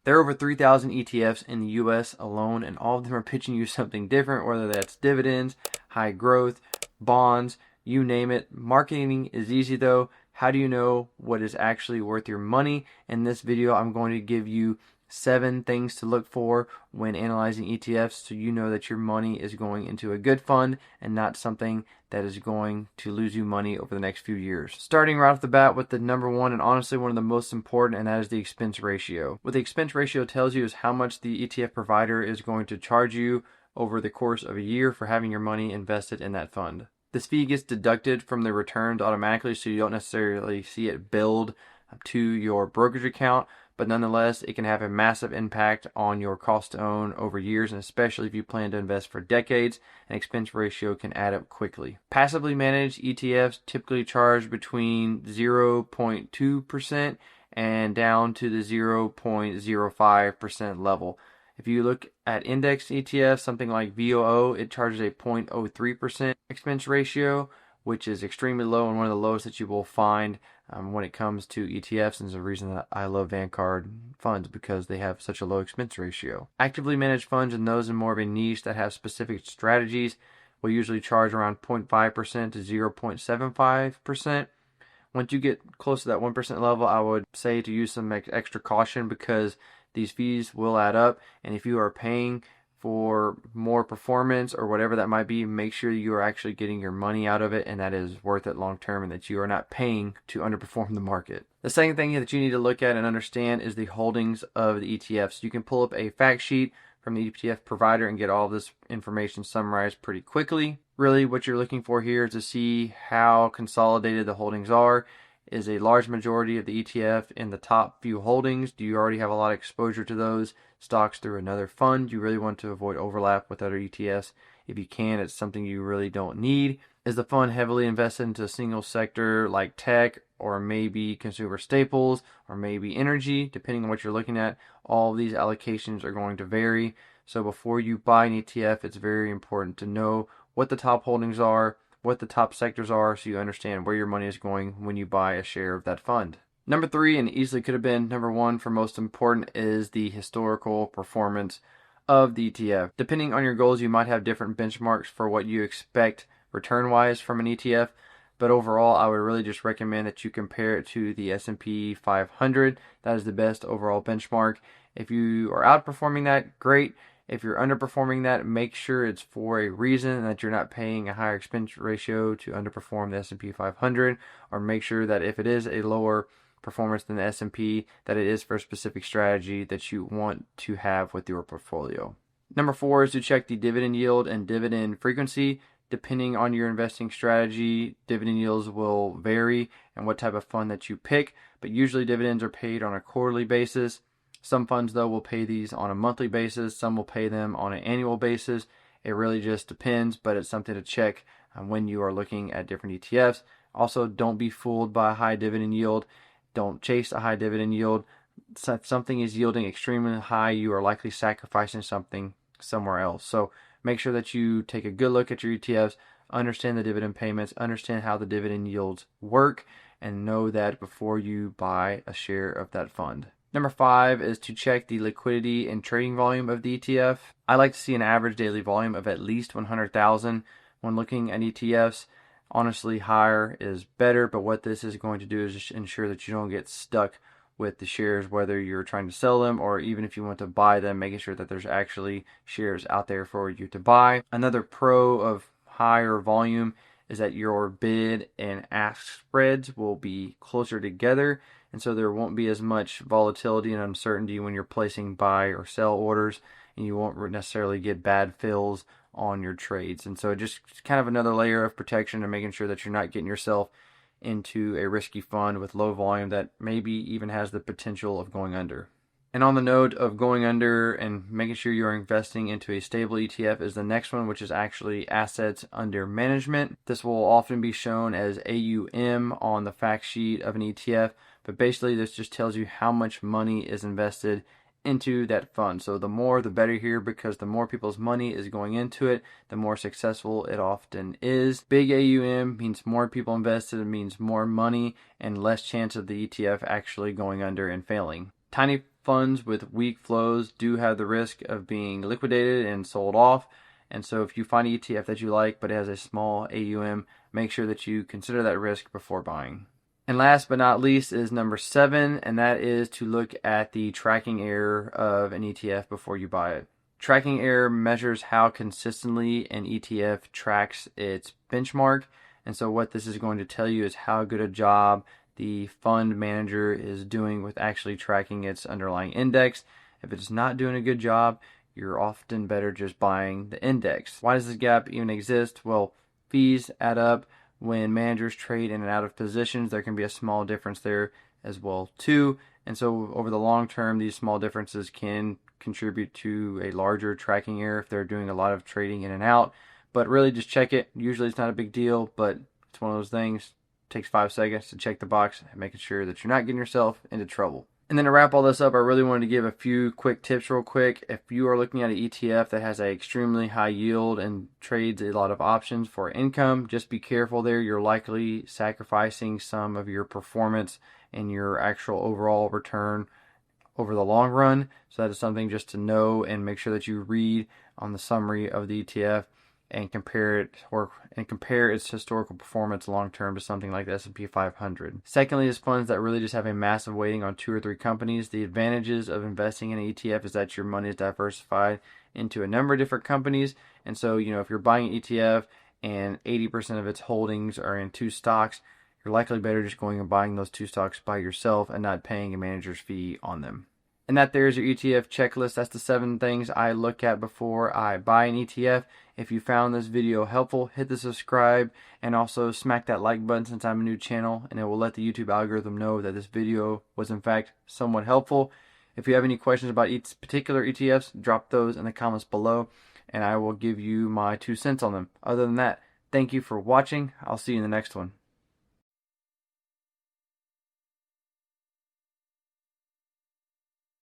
There are over 3,000 ETFs in the US alone, and all of them are pitching you something different, whether that's dividends, high growth, bonds, you name it. Marketing is easy though. How do you know what is actually worth your money? In this video, I'm going to give you 7 things to look for when analyzing ETFs so you know that your money is going into a good fund and not something that is going to lose you money over the next few years. Starting right off the bat with the number one and honestly one of the most important, and that is the expense ratio. What the expense ratio tells you is how much the ETF provider is going to charge you over the course of a year for having your money invested in that fund. This fee gets deducted from the returns automatically, so you don't necessarily see it billed to your brokerage account, but nonetheless, it can have a massive impact on your cost to own over years, and especially if you plan to invest for decades, an expense ratio can add up quickly. Passively managed ETFs typically charge between 0.2% and down to the 0.05% level. If you look at index ETFs, something like VOO, it charges a 0.03% expense ratio, which is extremely low and one of the lowest that you will find when it comes to ETFs, and is the reason that I love Vanguard funds, because they have such a low expense ratio. Actively managed funds and those in more of a niche that have specific strategies will usually charge around 0.5% to 0.75%. Once you get close to that 1% level, I would say to use some extra caution, because these fees will add up, and if you are paying for more performance or whatever that might be, make sure you are actually getting your money out of it and that is worth it long term, and that you are not paying to underperform the market. The second thing that you need to look at and understand is the holdings of the ETFs. You can pull up a fact sheet from the ETF provider and get all of this information summarized pretty quickly. Really what you're looking for here is to see how consolidated the holdings are. Is a large majority of the ETF in the top few holdings? Do you already have a lot of exposure to those stocks through another fund? You really want to avoid overlap with other ETFs. If you can, it's something you really don't need. Is the fund heavily invested into a single sector like tech, or maybe consumer staples, or maybe energy? Depending on what you're looking at, all of these allocations are going to vary. So before you buy an ETF, it's very important to know what the top holdings are, what the top sectors are, so you understand where your money is going when you buy a share of that fund. Number 3, and easily could have been number 1 for most important, is the historical performance of the ETF. Depending on your goals, you might have different benchmarks for what you expect return-wise from an ETF, but overall, I would really just recommend that you compare it to the S&P 500. That is the best overall benchmark. If you are outperforming that, great. If you're underperforming that, make sure it's for a reason and that you're not paying a higher expense ratio to underperform the S&P 500, or make sure that if it is a lower performance than the S&P, that it is for a specific strategy that you want to have with your portfolio. Number 4 is to check the dividend yield and dividend frequency. Depending on your investing strategy, dividend yields will vary and what type of fund that you pick, but usually dividends are paid on a quarterly basis. Some funds, though, will pay these on a monthly basis. Some will pay them on an annual basis. It really just depends, but it's something to check when you are looking at different ETFs. Also, don't be fooled by a high dividend yield. Don't chase a high dividend yield. If something is yielding extremely high, you are likely sacrificing something somewhere else. So make sure that you take a good look at your ETFs, understand the dividend payments, understand how the dividend yields work, and know that before you buy a share of that fund. Number 5 is to check the liquidity and trading volume of the ETF. I like to see an average daily volume of at least 100,000 when looking at ETFs. Honestly, higher is better, but what this is going to do is just ensure that you don't get stuck with the shares, whether you're trying to sell them or even if you want to buy them, making sure that there's actually shares out there for you to buy. Another pro of higher volume is that your bid and ask spreads will be closer together, and so there won't be as much volatility and uncertainty when you're placing buy or sell orders, and you won't necessarily get bad fills on your trades. And so just kind of another layer of protection and making sure that you're not getting yourself into a risky fund with low volume that maybe even has the potential of going under. And on the note of going under and making sure you're investing into a stable ETF is the next one, which is actually assets under management. This will often be shown as AUM on the fact sheet of an ETF, but basically this just tells you how much money is invested into that fund. So the more the better here, because the more people's money is going into it, the more successful it often is. Big AUM means more people invested, it means more money and less chance of the ETF actually going under and failing. Tiny funds with weak flows do have the risk of being liquidated and sold off. And so if you find an ETF that you like but it has a small AUM, make sure that you consider that risk before buying. And last but not least is number 7, and that is to look at the tracking error of an ETF before you buy it. Tracking error measures how consistently an ETF tracks its benchmark. And so what this is going to tell you is how good a job the fund manager is doing with actually tracking its underlying index. If it's not doing a good job, you're often better just buying the index. Why does this gap even exist? Well, fees add up. When managers trade in and out of positions, there can be a small difference there as well too. And so over the long term, these small differences can contribute to a larger tracking error if they're doing a lot of trading in and out. But really just check it. Usually it's not a big deal, but it's one of those things. It takes 5 seconds to check the box and making sure that you're not getting yourself into trouble. And then to wrap all this up, I really wanted to give a few quick tips real quick. If you are looking at an ETF that has an extremely high yield and trades a lot of options for income, just be careful there. You're likely sacrificing some of your performance and your actual overall return over the long run. So that is something just to know, and make sure that you read on the summary of the ETF and compare its historical performance long term to something like the S&P 500. Secondly, is funds that really just have a massive weighting on 2 or 3 companies. The advantages of investing in an ETF is that your money is diversified into a number of different companies. And so, if you're buying an ETF and 80% of its holdings are in 2 stocks, you're likely better just going and buying those 2 stocks by yourself and not paying a manager's fee on them. And that there is your ETF checklist. That's the 7 things I look at before I buy an ETF. If you found this video helpful, hit the subscribe and also smack that like button since I'm a new channel, and it will let the YouTube algorithm know that this video was in fact somewhat helpful. If you have any questions about each particular ETFs, drop those in the comments below and I will give you my 2 cents on them. Other than that, thank you for watching. I'll see you in the next one.